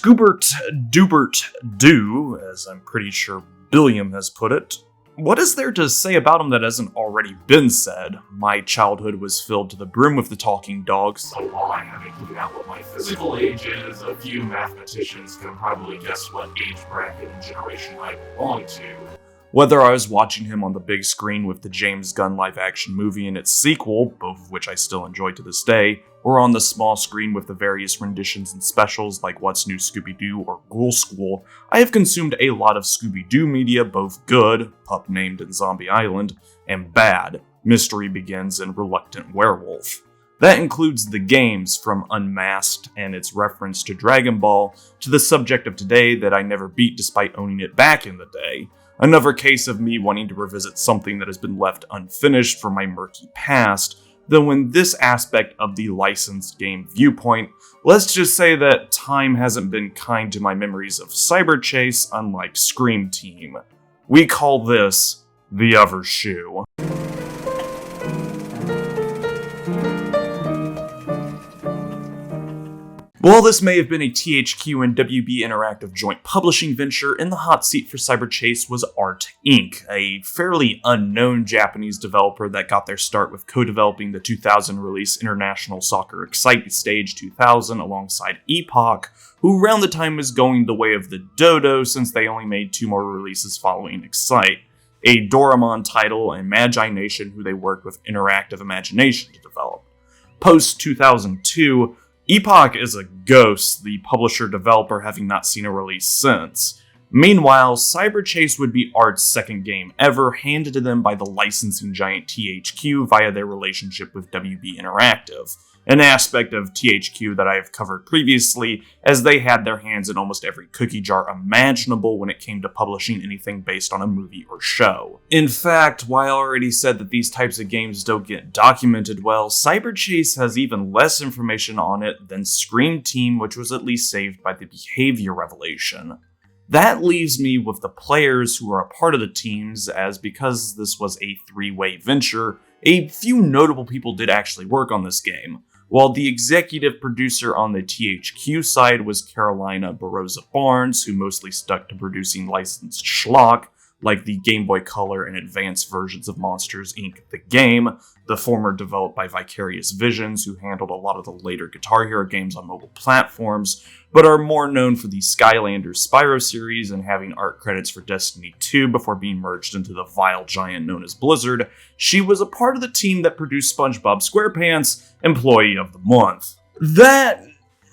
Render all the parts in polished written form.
Scoobert Doobert Doo, as I'm pretty sure Billiam has put it. What is there to say about him that hasn't already been said? My childhood was filled to the brim with the talking dogs. So while I haven't figured out what my physical age is, a few mathematicians can probably guess what age bracket and generation I belong to. Whether I was watching him on the big screen with the James Gunn live-action movie and its sequel, both of which I still enjoy to this day, or on the small screen with the various renditions and specials like What's New Scooby-Doo or Ghoul School, I have consumed a lot of Scooby-Doo media, both good, Pup Named in Zombie Island, and bad, Mystery Begins and Reluctant Werewolf. That includes the games from Unmasked and its reference to Dragon Ball, to the subject of today that I never beat despite owning it back in the day. Another case of me wanting to revisit something that has been left unfinished from my murky past, though in this aspect of the licensed game viewpoint, let's just say that time hasn't been kind to my memories of Cyber Chase, unlike Scream Team. We call this the other shoe. While this may have been a THQ and WB Interactive joint publishing venture, in the hot seat for Cyber Chase was Art Inc., a fairly unknown Japanese developer that got their start with co-developing the 2000 release International Soccer Excite Stage 2000 alongside Epoch, who around the time was going the way of the dodo since they only made 2 more releases following Excite, a Doraemon title, and Magi Nation, who they worked with Interactive Imagination to develop. Post-2002, Epoch is a ghost, the publisher-developer having not seen a release since. Meanwhile, Cyber Chase would be Art's second game ever, handed to them by the licensing giant THQ via their relationship with WB Interactive, an aspect of THQ that I have covered previously, as they had their hands in almost every cookie jar imaginable when it came to publishing anything based on a movie or show. In fact, while I already said that these types of games don't get documented well, Cyber Chase has even less information on it than Scream Team, which was at least saved by the behavior revelation. That leaves me with the players who are a part of the teams, as because this was a 3-way venture, a few notable people did actually work on this game. While the executive producer on the THQ side was Carolina Baroza Barnes, who mostly stuck to producing licensed schlock, like the Game Boy Color and advanced versions of Monsters, Inc. The Game, the former developed by Vicarious Visions, who handled a lot of the later Guitar Hero games on mobile platforms, but are more known for the Skylanders Spyro series and having art credits for Destiny 2 before being merged into the vile giant known as Blizzard. She was a part of the team that produced SpongeBob SquarePants Employee of the Month. That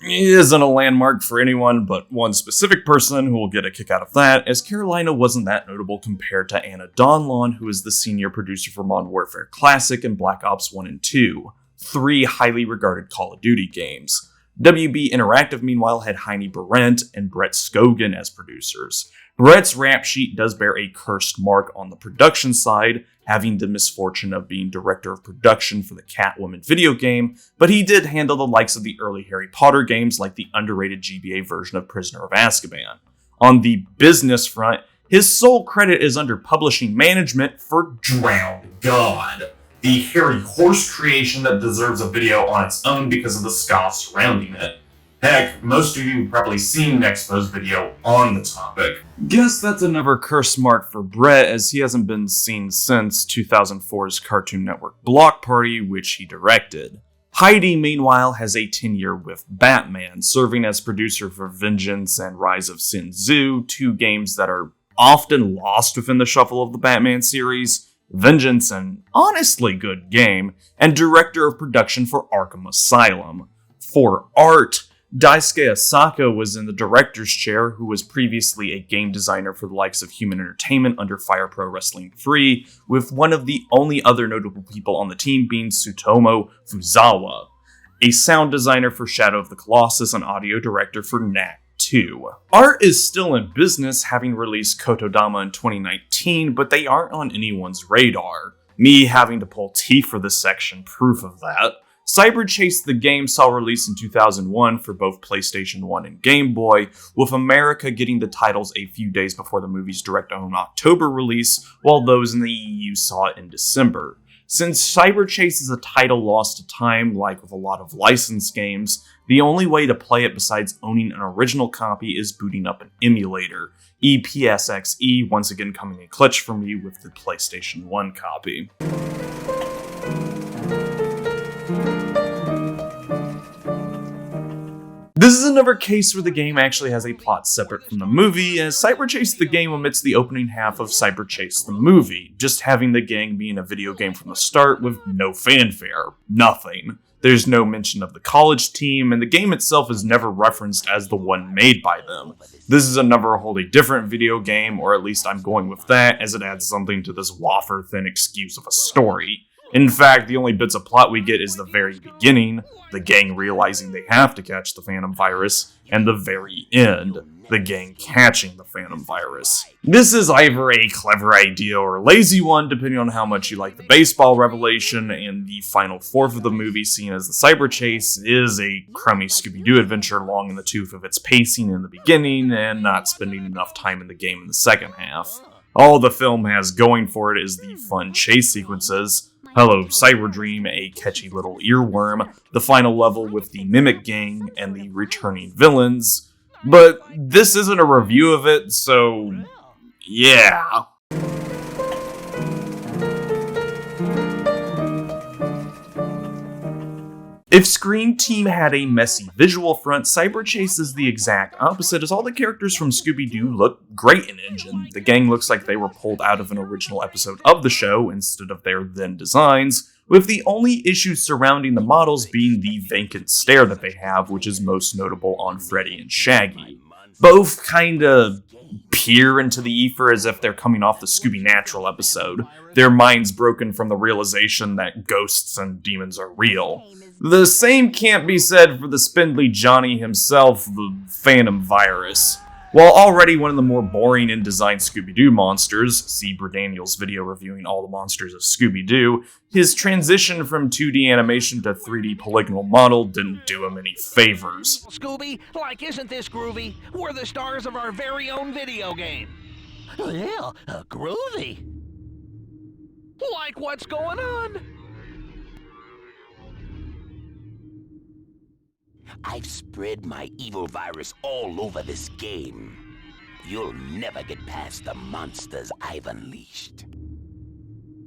isn't a landmark for anyone but one specific person who will get a kick out of that, as Carolina wasn't that notable compared to Anna Donlon, who is the senior producer for Modern Warfare Classic and Black Ops 1 and 2, 3 highly regarded Call of Duty games. WB Interactive, meanwhile, had Heidi Behrendt and Brett Skogen as producers. Brett's rap sheet does bear a cursed mark on the production side, having the misfortune of being director of production for the Catwoman video game, but he did handle the likes of the early Harry Potter games like the underrated GBA version of Prisoner of Azkaban. On the business front, his sole credit is under publishing management for Drowned God, the hairy horse creation that deserves a video on its own because of the ska surrounding it. Heck, most of you have probably seen Nexpo's video on the topic. Guess that's another curse mark for Brett, as he hasn't been seen since 2004's Cartoon Network Block Party, which he directed. Heidi, meanwhile, has a tenure with Batman, serving as producer for Vengeance and Rise of Sin Tzu, 2 games that are often lost within the shuffle of the Batman series. Vengeance, an honestly good game, and director of production for Arkham Asylum. For art, Daisuke Asako was in the director's chair, who was previously a game designer for the likes of Human Entertainment under Fire Pro Wrestling 3, with one of the only other notable people on the team being Tsutomu Fuzawa, a sound designer for Shadow of the Colossus and audio director for Knack 2. Art is still in business, having released Kotodama in 2019, but they aren't on anyone's radar. Me having to pull teeth for this section, proof of that. Cyber Chase the game saw release in 2001 for both PlayStation 1 and Game Boy, with America getting the titles a few days before the movie's direct-to-home October release, while those in the EU saw it in December. Since Cyber Chase is a title lost to time, like with a lot of licensed games, The only way to play it besides owning an original copy is booting up an emulator. EPSXE once again coming in clutch for me with the PlayStation 1 copy. This is another case where the game actually has a plot separate from the movie, as Cyber Chase the game omits the opening half of Cyber Chase the movie, just having the gang be in a video game from the start with no fanfare. Nothing. There's no mention of the college team, and the game itself is never referenced as the one made by them. This is another wholly different video game, or at least I'm going with that, as it adds something to this wafer-thin excuse of a story. In fact, the only bits of plot we get is the very beginning, the gang realizing they have to catch the Phantom Virus, and the very end, the gang catching the Phantom Virus. This is either a clever idea or a lazy one, depending on how much you like the baseball revelation, and the final fourth of the movie, seen as the Cyber Chase, is a crummy Scooby-Doo adventure long in the tooth of its pacing in the beginning, and not spending enough time in the game in the second half. All the film has going for it is the fun chase sequences, Hello Cyber Dream, a catchy little earworm, the final level with the Mimic Gang, and the returning villains. But this isn't a review of it, so yeah. If Screen Team had a messy visual front, Cyber Chase is the exact opposite, as all the characters from Scooby-Doo look great in engine. The gang looks like they were pulled out of an original episode of the show instead of their then designs, with the only issues surrounding the models being the vacant stare that they have, which is most notable on Freddy and Shaggy. Both kinda peer into the ether as if they're coming off the Scooby-Natural episode, their minds broken from the realization that ghosts and demons are real. The same can't be said for the spindly Johnny himself, the Phantom Virus. While already one of the more boring and designed Scooby-Doo monsters, see Daniel's video reviewing all the monsters of Scooby-Doo, his transition from 2D animation to 3D polygonal model didn't do him any favors. Scooby, isn't this groovy? We're the stars of our very own video game. Yeah, groovy. Like what's going on? I've spread my evil virus all over this game. You'll never get past the monsters I've unleashed.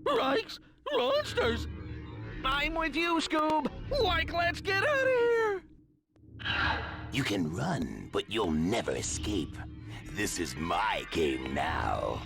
Rikes! Monsters! I'm with you, Scoob! Let's get out of here! You can run, but you'll never escape. This is my game now.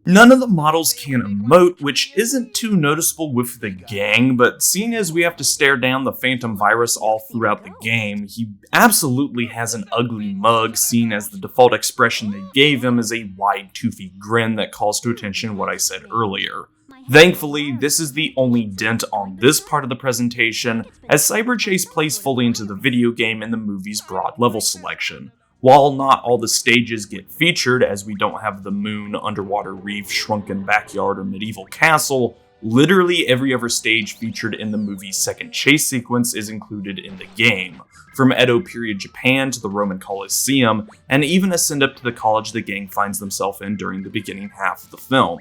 None of the models can emote, which isn't too noticeable with the gang, but seeing as we have to stare down the Phantom Virus all throughout the game, he absolutely has an ugly mug, seen as the default expression they gave him is a wide, toothy grin that calls to attention what I said earlier. Thankfully, this is the only dent on this part of the presentation, as Cyber Chase plays fully into the video game and the movie's broad level selection. While not all the stages get featured, as we don't have the moon, underwater reef, shrunken backyard, or medieval castle, literally every other stage featured in the movie's second chase sequence is included in the game, from Edo period Japan to the Roman Colosseum, and even a send-up to the college the gang finds themselves in during the beginning half of the film.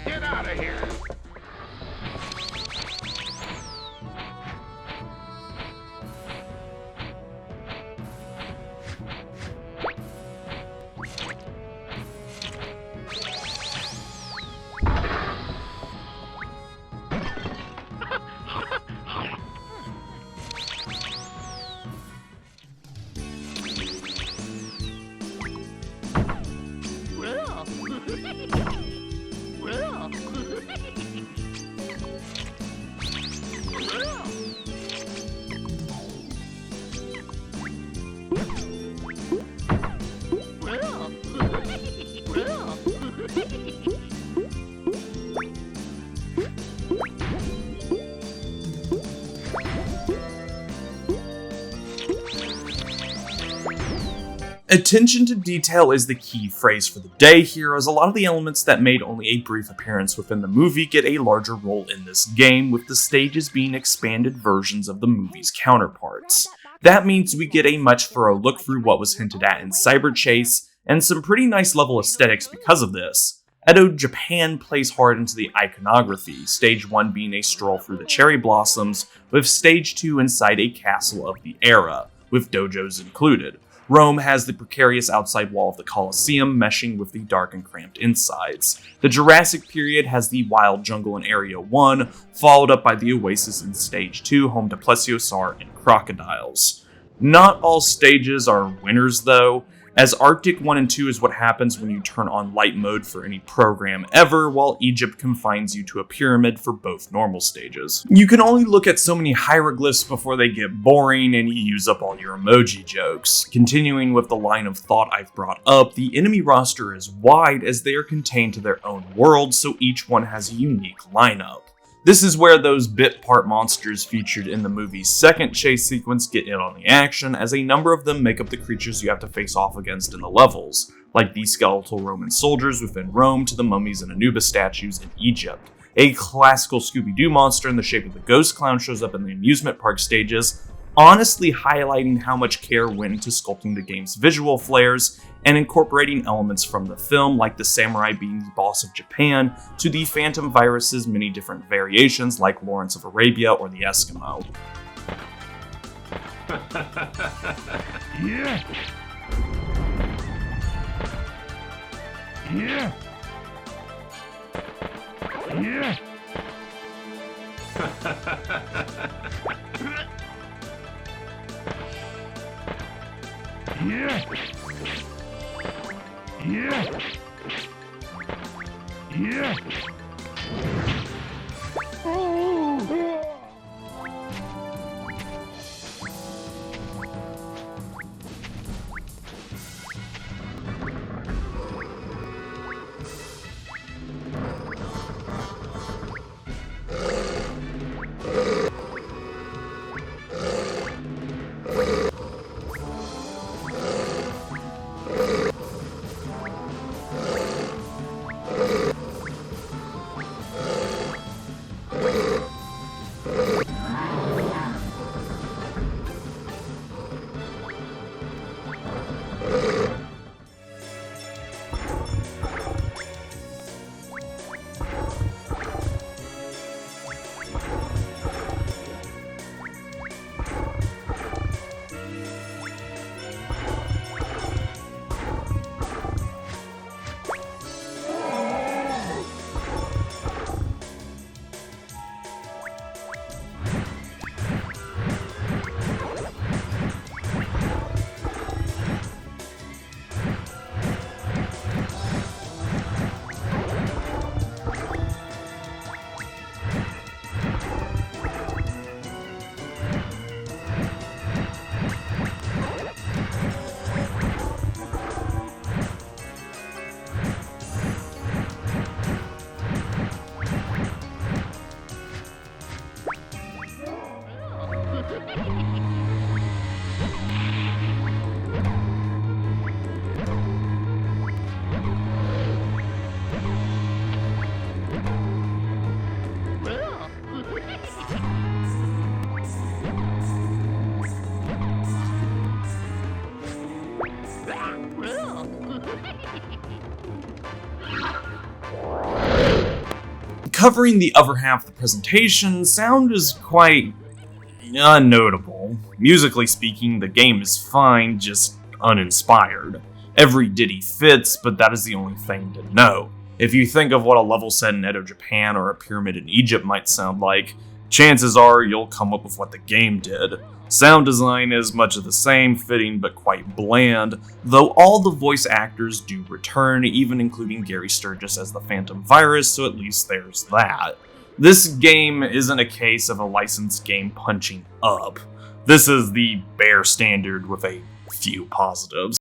Get out of here! Attention to detail is the key phrase for the day here, as a lot of the elements that made only a brief appearance within the movie get a larger role in this game, with the stages being expanded versions of the movie's counterparts. That means we get a much thorough look through what was hinted at in Cyber Chase, and some pretty nice level aesthetics because of this. Edo Japan plays hard into the iconography, stage 1 being a stroll through the cherry blossoms, with stage 2 inside a castle of the era, with dojos included. Rome has the precarious outside wall of the Colosseum meshing with the dark and cramped insides. The Jurassic period has the wild jungle in Area 1, followed up by the oasis in Stage 2, home to plesiosaur and crocodiles. Not all stages are winners though, as Arctic 1 and 2 is what happens when you turn on light mode for any program ever, while Egypt confines you to a pyramid for both normal stages. You can only look at so many hieroglyphs before they get boring and you use up all your emoji jokes. Continuing with the line of thought I've brought up, the enemy roster is wide as they are contained to their own world, so each one has a unique lineup. This is where those bit part monsters featured in the movie's second chase sequence get in on the action, as a number of them make up the creatures you have to face off against in the levels, like the skeletal Roman soldiers within Rome to the mummies and Anubis statues in Egypt. A classical Scooby-Doo monster in the shape of a ghost clown shows up in the amusement park stages, honestly highlighting how much care went into sculpting the game's visual flares and incorporating elements from the film, like the samurai being the boss of Japan, to the Phantom Virus's many different variations like Lawrence of Arabia or the Eskimo. Yeah. Yeah. Yeah. Yeah. Yeah. Yeah. Covering the other half of the presentation, sound is quite unnotable. Musically speaking, the game is fine, just uninspired. Every ditty fits, but that is the only thing to know. If you think of what a level set in Edo Japan or a pyramid in Egypt might sound like, chances are you'll come up with what the game did. Sound design is much of the same, fitting but quite bland, though all the voice actors do return, even including Gary Sturgis as the Phantom Virus, so at least there's that. This game isn't a case of a licensed game punching up. This is the bare standard with a few positives.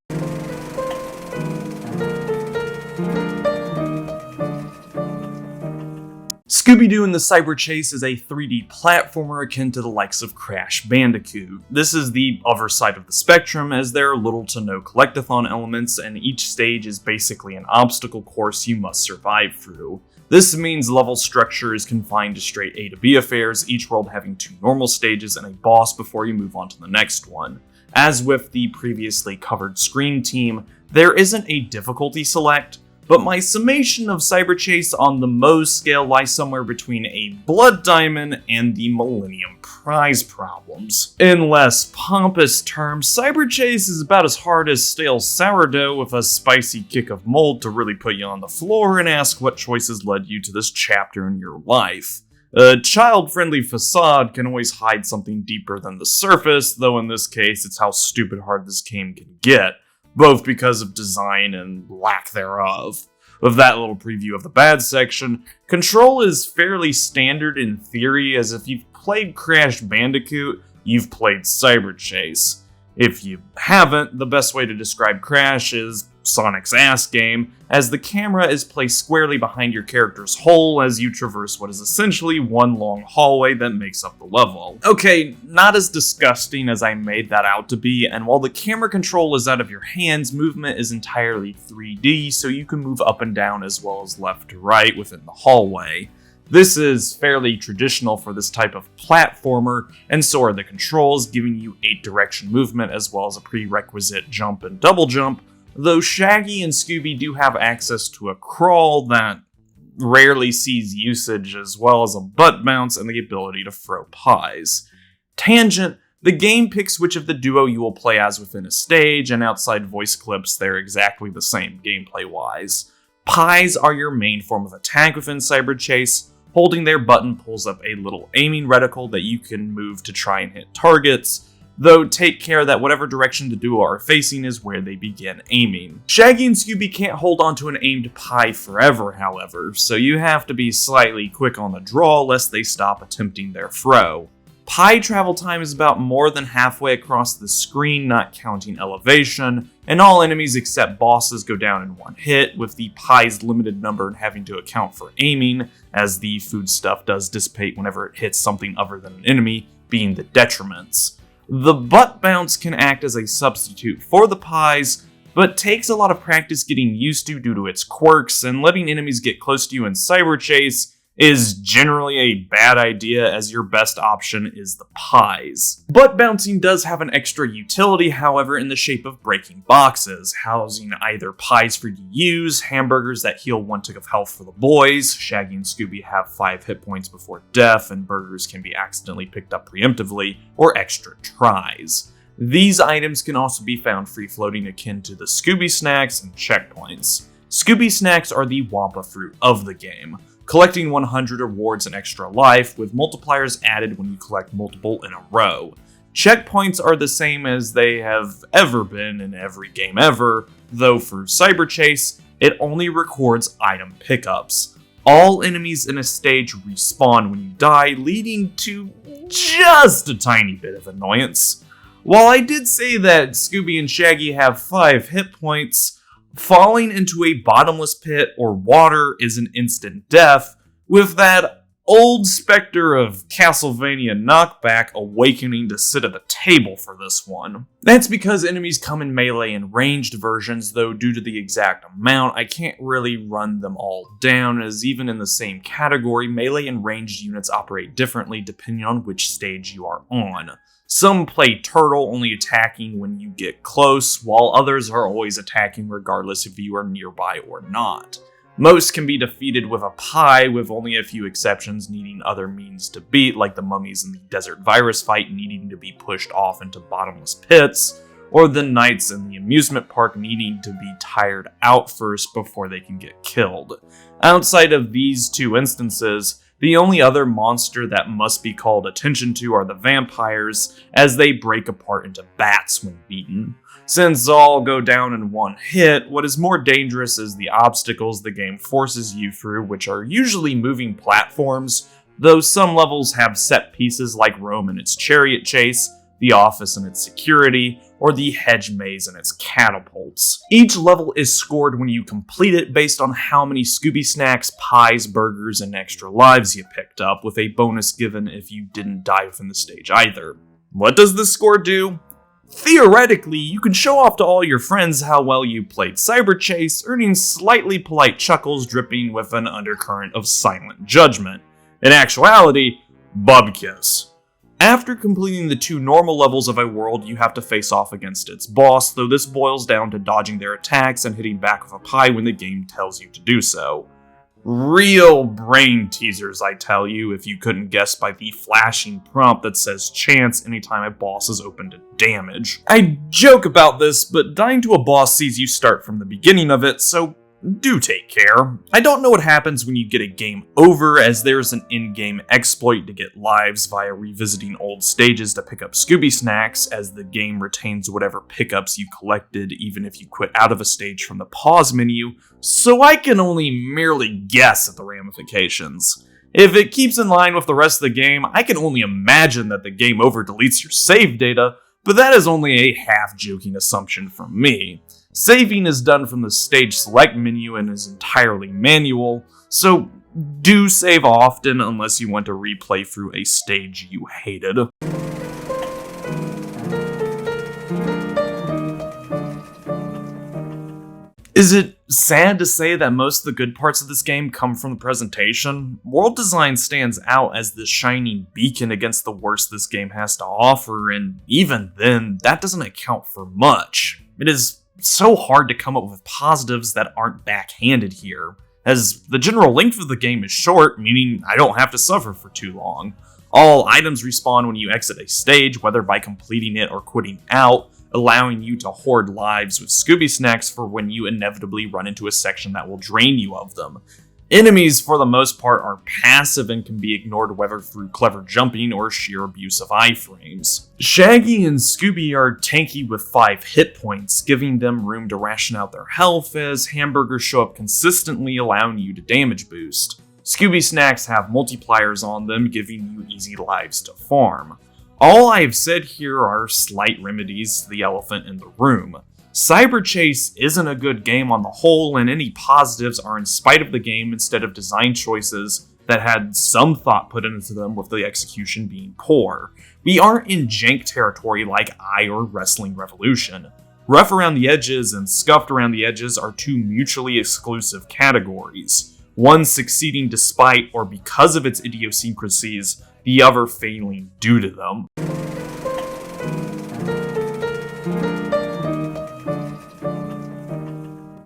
Scooby-Doo and the Cyber Chase is a 3D platformer akin to the likes of Crash Bandicoot. This is the other side of the spectrum, as there are little to no collectathon elements, and each stage is basically an obstacle course you must survive through. This means level structure is confined to straight A to B affairs, each world having 2 normal stages and a boss before you move on to the next one. As with the previously covered Screen Team, there isn't a difficulty select, but my summation of Cyber Chase on the Moe scale lies somewhere between a Blood Diamond and the Millennium Prize problems. In less pompous terms, Cyber Chase is about as hard as stale sourdough with a spicy kick of mold to really put you on the floor and ask what choices led you to this chapter in your life. A child-friendly facade can always hide something deeper than the surface, though in this case it's how stupid hard this game can get, both because of design and lack thereof. With that little preview of the bad section, control is fairly standard in theory, as if you've played Crash Bandicoot, you've played Cyber Chase. If you haven't, the best way to describe Crash is Sonic's ass game, as the camera is placed squarely behind your character's hole as you traverse what is essentially one long hallway that makes up the level. Okay, not as disgusting as I made that out to be, and while the camera control is out of your hands, movement is entirely 3D, so you can move up and down as well as left to right within the hallway. This is fairly traditional for this type of platformer, and so are the controls, giving you 8-direction movement as well as a prerequisite jump and double jump, though Shaggy and Scooby do have access to a crawl that rarely sees usage, as well as a butt bounce and the ability to throw pies. Tangent, the game picks which of the duo you will play as within a stage, and outside voice clips they're exactly the same gameplay-wise. Pies are your main form of attack within Cyber Chase. Holding their button pulls up a little aiming reticle that you can move to try and hit targets, though take care that whatever direction the duo are facing is where they begin aiming. Shaggy and Scooby can't hold onto an aimed pie forever, however, so you have to be slightly quick on the draw lest they stop attempting their throw. Pie travel time is about more than halfway across the screen, not counting elevation, and all enemies except bosses go down in one hit, with the pie's limited number and having to account for aiming, as the food stuff does dissipate whenever it hits something other than an enemy, being the detriments. The butt bounce can act as a substitute for the pies, but takes a lot of practice getting used to due to its quirks, and letting enemies get close to you in Cyber Chase is generally a bad idea, as your best option is the pies. Butt bouncing does have an extra utility, however, in the shape of breaking boxes, housing either pies for you to use, hamburgers that heal 1 tick of health for the boys, Shaggy and Scooby have 5 hit points before death, and burgers can be accidentally picked up preemptively, or extra tries. These items can also be found free-floating akin to the Scooby Snacks and checkpoints. Scooby Snacks are the Wampa fruit of the game, collecting 100 rewards and extra life, with multipliers added when you collect multiple in a row. Checkpoints are the same as they have ever been in every game ever, though for Cyber Chase, it only records item pickups. All enemies in a stage respawn when you die, leading to just a tiny bit of annoyance. While I did say that Scooby and Shaggy have 5 hit points, falling into a bottomless pit or water is an instant death, with that old specter of Castlevania knockback awakening to sit at the table for this one. That's because enemies come in melee and ranged versions, though due to the exact amount, I can't really run them all down, as even in the same category, melee and ranged units operate differently depending on which stage you are on. Some play turtle, only attacking when you get close, while others are always attacking regardless if you are nearby or not. Most can be defeated with a pie, with only a few exceptions needing other means to beat, like the mummies in the Desert Virus fight needing to be pushed off into bottomless pits, or the knights in the amusement park needing to be tired out first before they can get killed. Outside of these 2 instances, the only other monster that must be called attention to are the vampires, as they break apart into bats when beaten. Since all go down in one hit, what is more dangerous is the obstacles the game forces you through, which are usually moving platforms, though some levels have set pieces like Rome and its chariot chase, the office and its security, or the hedge maze and its catapults. Each level is scored when you complete it based on how many Scooby snacks, pies, burgers, and extra lives you picked up, with a bonus given if you didn't die within the stage either. What does this score do? Theoretically, you can show off to all your friends how well you played Cyber Chase, earning slightly polite chuckles dripping with an undercurrent of silent judgment. In actuality, bubkiss. After completing the 2 normal levels of a world, you have to face off against its boss, though this boils down to dodging their attacks and hitting back with a pie when the game tells you to do so. Real brain teasers, I tell you, if you couldn't guess by the flashing prompt that says chance anytime a boss is open to damage. I joke about this, but dying to a boss sees you start from the beginning of it, so do take care. I don't know what happens when you get a game over, as there's an in-game exploit to get lives via revisiting old stages to pick up Scooby snacks, as the game retains whatever pickups you collected even if you quit out of a stage from the pause menu, so I can only merely guess at the ramifications. If it keeps in line with the rest of the game, I can only imagine that the game over deletes your save data, but that is only a half-joking assumption from me. Saving is done from the stage select menu and is entirely manual, so do save often unless you want to replay through a stage you hated. Is it sad to say that most of the good parts of this game come from the presentation? World design stands out as the shining beacon against the worst this game has to offer, and even then, that doesn't account for much. It is so hard to come up with positives that aren't backhanded here, as the general length of the game is short, meaning I don't have to suffer for too long. All items respawn when you exit a stage, whether by completing it or quitting out, allowing you to hoard lives with Scooby snacks for when you inevitably run into a section that will drain you of them. Enemies, for the most part, are passive and can be ignored whether through clever jumping or sheer abuse of iframes. Shaggy and Scooby are tanky with 5 hit points, giving them room to ration out their health as hamburgers show up consistently, allowing you to damage boost. Scooby snacks have multipliers on them, giving you easy lives to farm. All I have said here are slight remedies to the elephant in the room. Cyber Chase isn't a good game on the whole, and any positives are in spite of the game instead of design choices that had some thought put into them, with the execution being poor. We aren't in jank territory like I or Wrestling Revolution. Rough around the edges and scuffed around the edges are 2 mutually exclusive categories, one succeeding despite or because of its idiosyncrasies, the other failing due to them.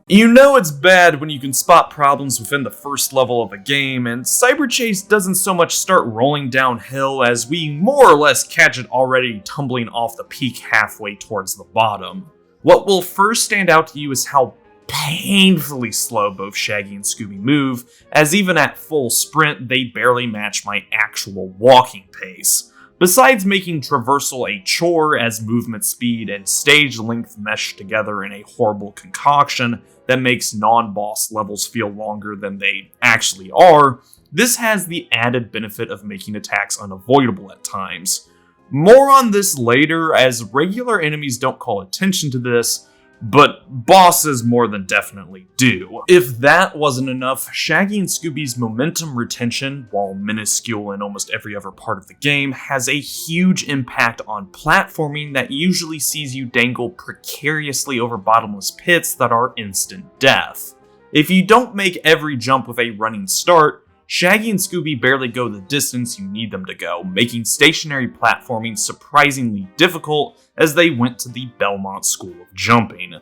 You know it's bad when you can spot problems within the first level of a game, and Cyber Chase doesn't so much start rolling downhill as we more or less catch it already tumbling off the peak halfway towards the bottom. What will first stand out to you is how painfully slow both Shaggy and Scooby move, as even at full sprint, they barely match my actual walking pace. Besides making traversal a chore as movement speed and stage length mesh together in a horrible concoction that makes non-boss levels feel longer than they actually are, this has the added benefit of making attacks unavoidable at times. More on this later, as regular enemies don't call attention to this, but bosses more than definitely do. If that wasn't enough, Shaggy and Scooby's momentum retention, while minuscule in almost every other part of the game, has a huge impact on platforming that usually sees you dangle precariously over bottomless pits that are instant death. If you don't make every jump with a running start, Shaggy and Scooby barely go the distance you need them to go, making stationary platforming surprisingly difficult as they went to the Belmont School of Jumping.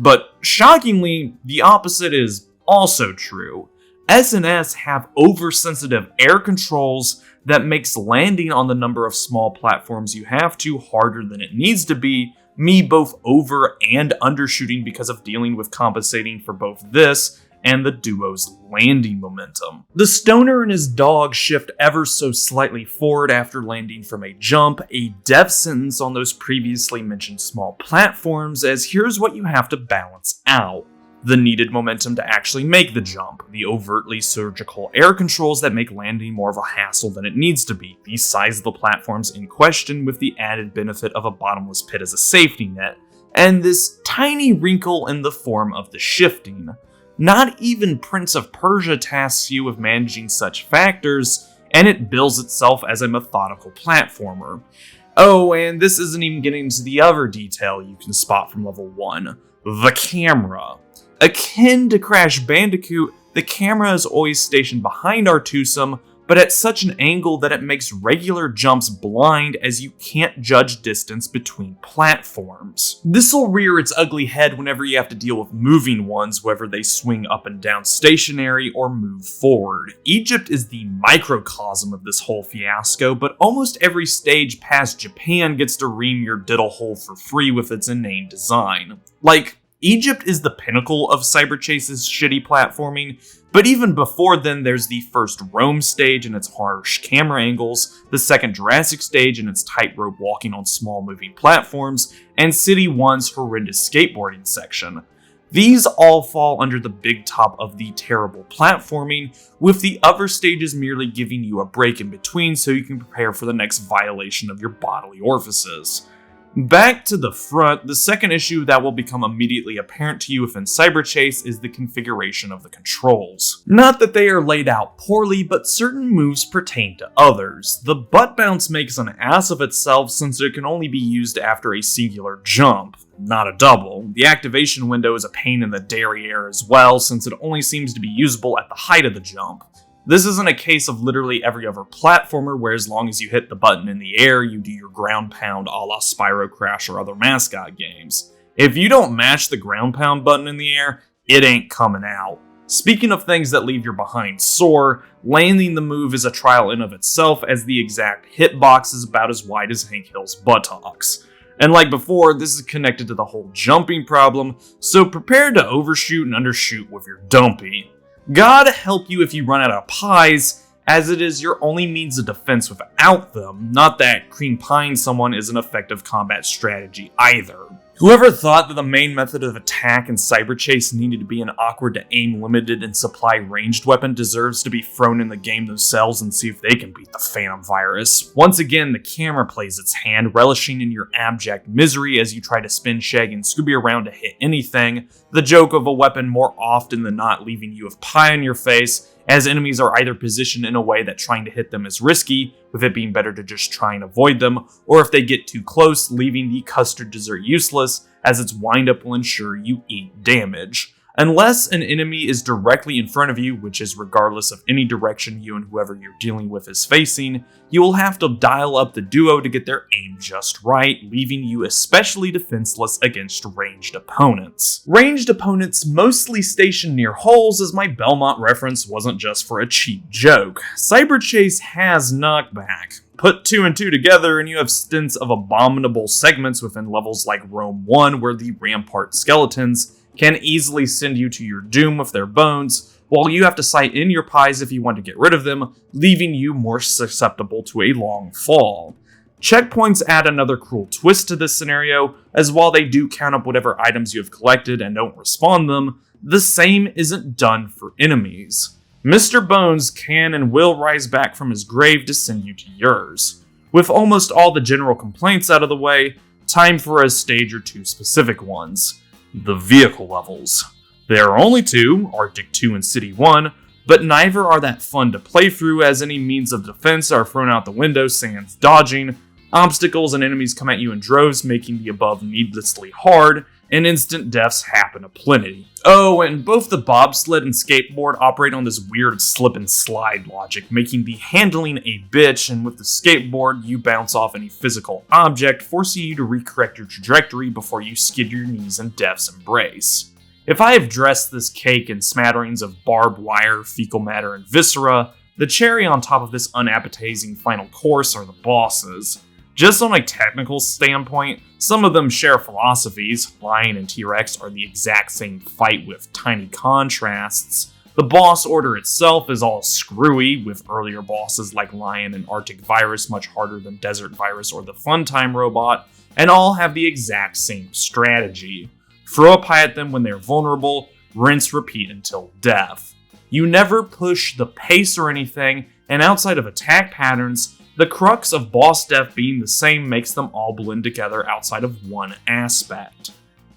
But shockingly, the opposite is also true. S&S have oversensitive air controls that makes landing on the number of small platforms you have to harder than it needs to be, me both over and undershooting because of dealing with compensating for both this and the duo's landing momentum. The stoner and his dog shift ever so slightly forward after landing from a jump, a death sentence on those previously mentioned small platforms, as here's what you have to balance out. the needed momentum to actually make the jump, the overtly surgical air controls that make landing more of a hassle than it needs to be, the size of the platforms in question with the added benefit of a bottomless pit as a safety net, and this tiny wrinkle in the form of the shifting. Not even Prince of Persia tasks you with managing such factors, and it bills itself as a methodical platformer. Oh, and this isn't even getting into the other detail you can spot from level 1, the camera. Akin to Crash Bandicoot, the camera is always stationed behind our twosome, but at such an angle that it makes regular jumps blind as you can't judge distance between platforms. This'll rear its ugly head whenever you have to deal with moving ones, whether they swing up and down stationary or move forward. Egypt is the microcosm of this whole fiasco, but almost every stage past Japan gets to ream your diddle hole for free with its inane design. Like, Egypt is the pinnacle of Cyberchase's shitty platforming, but even before then there's the first Rome stage and its harsh camera angles, the second Jurassic stage and its tightrope walking on small moving platforms, and City 1's horrendous skateboarding section. These all fall under the big top of the terrible platforming, with the other stages merely giving you a break in between so you can prepare for the next violation of your bodily orifices. Back to the front, the second issue that will become immediately apparent to you within Cyberchase is the configuration of the controls. Not that they are laid out poorly, but certain moves pertain to others. The butt bounce makes an ass of itself since it can only be used after a singular jump, not a double. The activation window is a pain in the derriere as well, since it only seems to be usable at the height of the jump. This isn't a case of literally every other platformer where as long as you hit the button in the air, you do your ground pound a la Spyro Crash or other mascot games. If you don't match the ground pound button in the air, it ain't coming out. Speaking of things that leave your behind sore, landing the move is a trial in of itself as the exact hitbox is about as wide as Hank Hill's buttocks. And like before, this is connected to the whole jumping problem, so prepare to overshoot and undershoot with your dumpy. God help you if you run out of pies, as it is your only means of defense without them, not that cream pieing someone is an effective combat strategy either. Whoever thought that the main method of attack in Cyberchase needed to be an awkward to aim limited and supply ranged weapon deserves to be thrown in the game themselves and see if they can beat the Phantom Virus. Once again, the camera plays its hand, relishing in your abject misery as you try to spin Shaggy and Scooby around to hit anything, the joke of a weapon more often than not leaving you with pie on your face, as enemies are either positioned in a way that trying to hit them is risky, with it being better to just try and avoid them, or if they get too close, leaving the custard dessert useless, as its windup will ensure you eat damage. Unless an enemy is directly in front of you, which is regardless of any direction you and whoever you're dealing with is facing, you will have to dial up the duo to get their aim just right, leaving you especially defenseless against ranged opponents. Ranged opponents mostly stationed near holes, as my Belmont reference wasn't just for a cheap joke. Cyberchase has knockback. Put 2 and 2 together and you have stints of abominable segments within levels like Rome 1 where the Rampart skeletons can easily send you to your doom with their bones, while you have to sight in your pies if you want to get rid of them, leaving you more susceptible to a long fall. Checkpoints add another cruel twist to this scenario, as while they do count up whatever items you have collected and don't respawn them, the same isn't done for enemies. Mr. Bones can and will rise back from his grave to send you to yours. With almost all the general complaints out of the way, time for a stage or two specific ones. The vehicle levels. There are only 2, Arctic 2 and City 1, but neither are that fun to play through as any means of defense are thrown out the window sans dodging, obstacles and enemies come at you in droves making the above needlessly hard, and instant deaths happen aplenty. Oh, and both the bobsled and skateboard operate on this weird slip and slide logic, making the handling a bitch, and with the skateboard, you bounce off any physical object, forcing you to recorrect your trajectory before you skid your knees in death's embrace. If I have dressed this cake in smatterings of barbed wire, fecal matter, and viscera, the cherry on top of this unappetizing final course are the bosses. Just on a technical standpoint, some of them share philosophies. Lion and T-Rex are the exact same fight with tiny contrasts. The boss order itself is all screwy, with earlier bosses like Lion and Arctic Virus much harder than Desert Virus or the Funtime Robot, and all have the exact same strategy. Throw a pie at them when they're vulnerable, rinse, repeat until death. You never push the pace or anything, and outside of attack patterns, the crux of boss death being the same makes them all blend together outside of one aspect: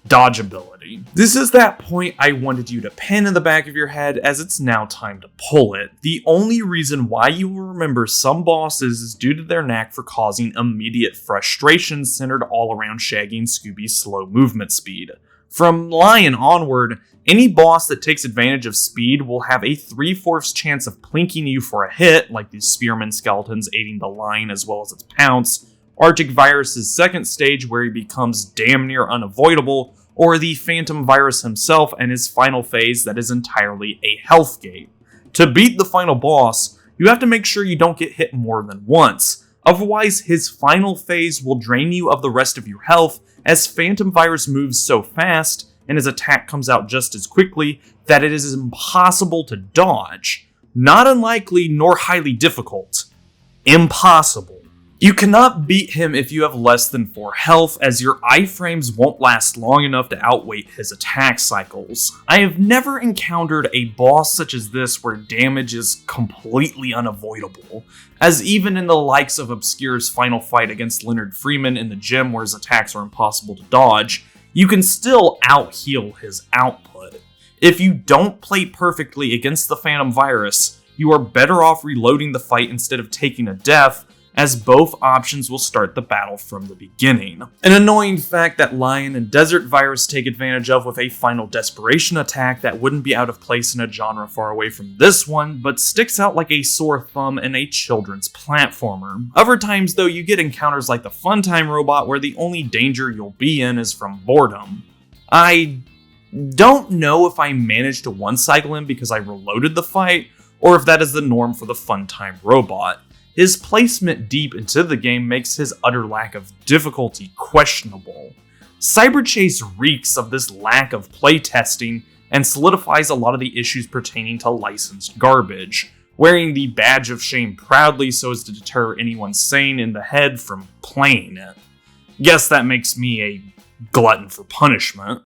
dodgeability. This is that point I wanted you to pin in the back of your head, as it's now time to pull it. The only reason why you will remember some bosses is due to their knack for causing immediate frustration centered all around Shaggy and Scooby's slow movement speed. From Lion onward, any boss that takes advantage of speed will have a 3/4 chance of plinking you for a hit, like these spearman skeletons aiding the Lion as well as its pounce, Arctic Virus's second stage where he becomes damn near unavoidable, or the Phantom Virus himself and his final phase that is entirely a health gate. To beat the final boss, you have to make sure you don't get hit more than once, otherwise his final phase will drain you of the rest of your health, as Phantom Virus moves so fast and his attack comes out just as quickly that it is impossible to dodge. Not unlikely nor highly difficult. Impossible. You cannot beat him if you have less than 4 health, as your iframes won't last long enough to outweight his attack cycles. I have never encountered a boss such as this where damage is completely unavoidable, as even in the likes of Obscure's final fight against Leonard Freeman in the gym where his attacks are impossible to dodge, you can still out-heal his output. If you don't play perfectly against the Phantom Virus, you are better off reloading the fight instead of taking a death, as both options will start the battle from the beginning. An annoying fact that Lion and Desert Virus take advantage of with a final desperation attack that wouldn't be out of place in a genre far away from this one, but sticks out like a sore thumb in a children's platformer. Other times though, you get encounters like the Funtime Robot where the only danger you'll be in is from boredom. I don't know if I managed to one-cycle him because I reloaded the fight, or if that is the norm for the Funtime Robot. His placement deep into the game makes his utter lack of difficulty questionable. Cyberchase reeks of this lack of playtesting and solidifies a lot of the issues pertaining to licensed garbage, wearing the badge of shame proudly so as to deter anyone sane in the head from playing it. Guess that makes me a glutton for punishment.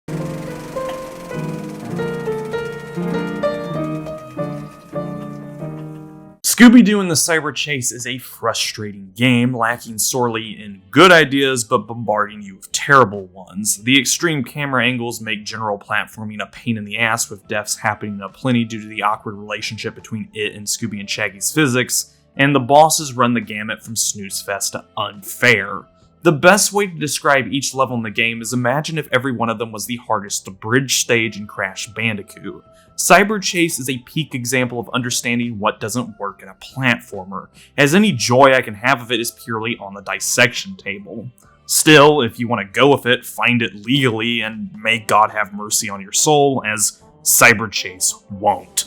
Scooby-Doo and the Cyber Chase is a frustrating game, lacking sorely in good ideas but bombarding you with terrible ones. The extreme camera angles make general platforming a pain in the ass, with deaths happening aplenty due to the awkward relationship between it and Scooby and Shaggy's physics, and the bosses run the gamut from snooze fest to unfair. The best way to describe each level in the game is imagine if every one of them was the hardest bridge stage in Crash Bandicoot. Cyber Chase is a peak example of understanding what doesn't work in a platformer, as any joy I can have of it is purely on the dissection table. Still, if you want to go with it, find it legally, and may God have mercy on your soul, as Cyber Chase won't.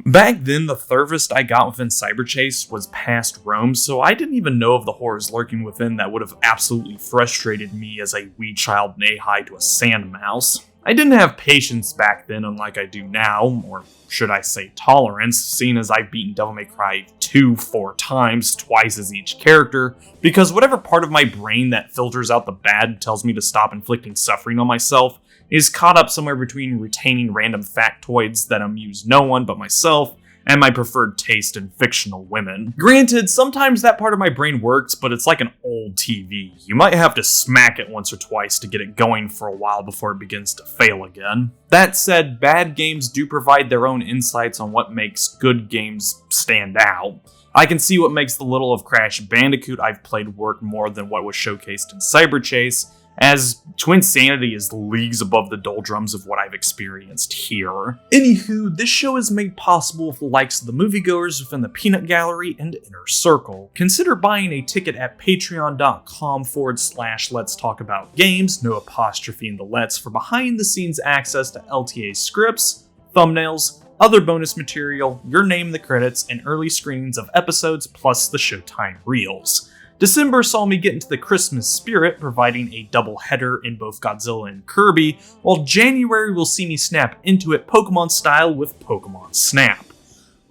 Back then, the furthest I got within Cyberchase was past Rome, so I didn't even know of the horrors lurking within that would have absolutely frustrated me as a wee child nay-high to a sand mouse. I didn't have patience back then unlike I do now, or should I say tolerance, seeing as I've beaten Devil May Cry 2 4 times, twice as each character, because whatever part of my brain that filters out the bad and tells me to stop inflicting suffering on myself is caught up somewhere between retaining random factoids that amuse no one but myself and my preferred taste in fictional women. Granted, sometimes that part of my brain works, but it's like an old TV. You might have to smack it once or twice to get it going for a while before it begins to fail again. That said, bad games do provide their own insights on what makes good games stand out. I can see what makes the little of Crash Bandicoot I've played work more than what was showcased in Cyberchase, as Twinsanity is leagues above the doldrums of what I've experienced here. Anywho, this show is made possible with the likes of the moviegoers within the Peanut Gallery and Inner Circle. Consider buying a ticket at patreon.com/Let's Talk About Games, no apostrophe in the let's, for behind the scenes access to LTA scripts, thumbnails, other bonus material, your name in the credits, and early screenings of episodes, plus the Showtime reels. December saw me get into the Christmas spirit, providing a double header in both Godzilla and Kirby, while January will see me snap into it Pokemon style with Pokemon Snap.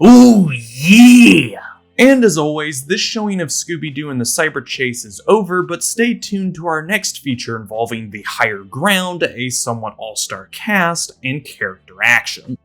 Ooh yeah! And as always, this showing of Scooby-Doo and the Cyber Chase is over, but stay tuned to our next feature involving the Higher Ground, a somewhat all-star cast, and character action.